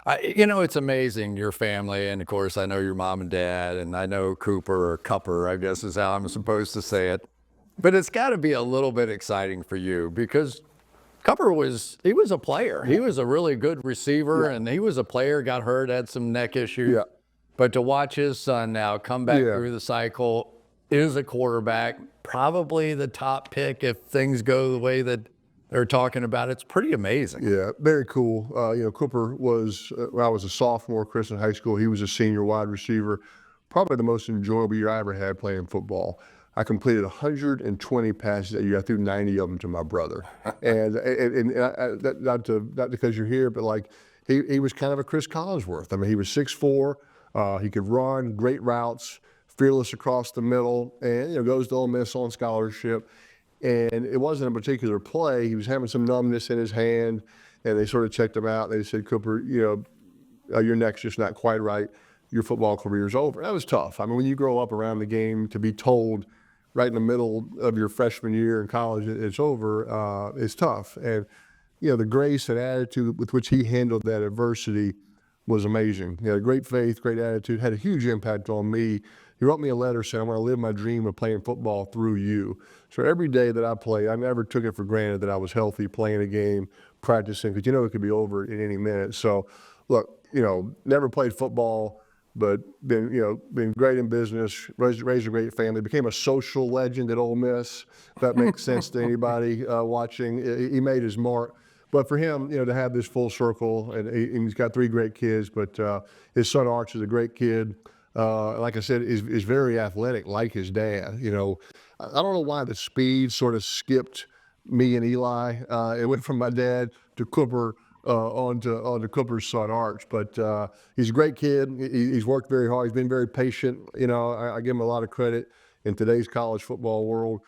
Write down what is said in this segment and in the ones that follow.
It's amazing, your family, and of course, I know your mom and dad, and I know Cooper or Cupper, I guess is how I'm supposed to say it. But it's got to be a little bit exciting for you because he was a player. He was a really good receiver, Yeah. and he was a player, got hurt, had some neck issues. Yeah. But to watch his son now come back Yeah. through the cycle, is a quarterback, probably the top pick if things go the way that they're talking about. It's pretty amazing. Yeah, very cool. Cooper was, when I was a sophomore, Cris in high school, he was a senior wide receiver. Probably the most enjoyable year I ever had playing football. I completed 120 passes that year. I threw 90 of them to my brother. Not because you're here, but like he was kind of a Cris Collinsworth. I mean, he was 6'4", he could run, great routes, fearless across the middle, and goes to Ole Miss on scholarship. And it wasn't a particular play. He was having some numbness in his hand, and they sort of checked him out. They said, Cooper, your neck's just not quite right. Your football career's over. That was tough. I mean, when you grow up around the game, to be told right in the middle of your freshman year in college it's over, is tough. And, the grace and attitude with which he handled that adversity was amazing. He had a great faith, great attitude, had a huge impact on me. He wrote me a letter saying, I want to live my dream of playing football through you. So every day that I played, I never took it for granted that I was healthy, playing a game, practicing, because it could be over at any minute. So look, never played football, but been great in business, raised a great family, became a social legend at Ole Miss, if that makes sense to anybody watching. He made his mark. But for him, to have this full circle, and he's got 3 great kids, but his son Arch is a great kid. Like I said, is very athletic, like his dad. I don't know why the speed sort of skipped me and Eli. It went from my dad to Cooper on to Cooper's son Arch. But he's a great kid. He's worked very hard. He's been very patient. I give him a lot of credit. In today's college football world,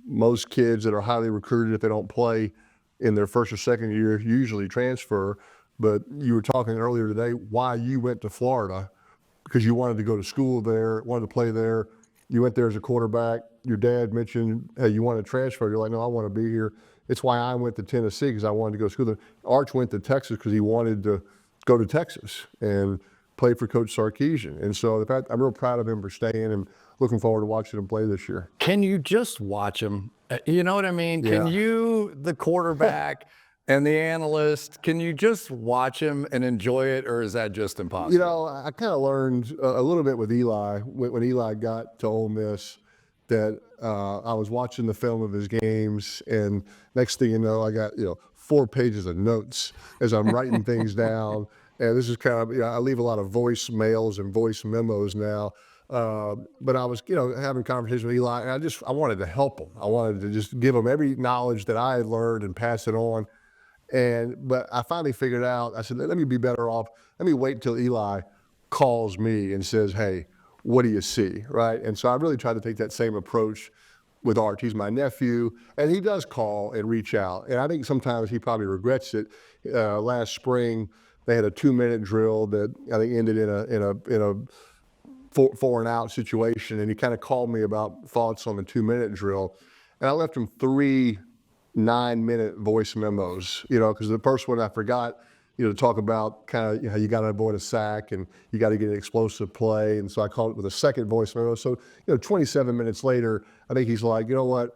most kids that are highly recruited, if they don't play in their first or second year, usually transfer. But you were talking earlier today why you went to Florida, because you wanted to go to school there, wanted to play there. You went there as a quarterback. Your dad mentioned, hey, you want to transfer. You're like, no, I want to be here. It's why I went to Tennessee, because I wanted to go to school there. Arch went to Texas because he wanted to go to Texas and play for Coach Sarkisian. And so I'm real proud of him for staying and looking forward to watching him play this year. Can you just watch him? You know what I mean? Yeah. Can you, the quarterback and the analyst, can you just watch him and enjoy it, or is that just impossible? I kind of learned a little bit with Eli when Eli got to Ole Miss that I was watching the film of his games, and next thing you know, I got 4 pages of notes as I'm writing things down. And this is kind of, I leave a lot of voicemails and voice memos now. But I was, having conversations with Eli, and I wanted to help him. I wanted to just give him every knowledge that I had learned and pass it on. But I finally figured out, I said, let me be better off. Let me wait till Eli calls me and says, hey, what do you see, right? And so I really tried to take that same approach with Arch. He's my nephew, and he does call and reach out. And I think sometimes he probably regrets it. Last spring, they had a 2-minute drill that I think ended in a 4 and out situation, and he kind of called me about thoughts on the 2-minute drill. And I left him 3 9-minute voice memos, because the first one I forgot, to talk about kind of how you got to avoid a sack and you got to get an explosive play. And so I called it with a second voice memo. So, 27 minutes later, I think he's like, you know what?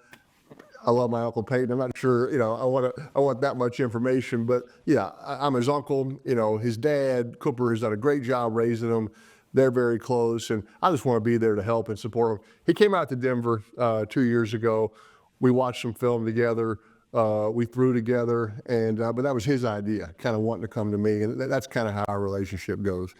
I love my Uncle Peyton. I'm not sure, I want that much information, but yeah, I'm his uncle. His dad, Cooper, has done a great job raising him. They're very close, and I just want to be there to help and support him. He came out to Denver 2 years ago. We watched some film together. We threw together, but that was his idea, kind of wanting to come to me, and that's kind of how our relationship goes.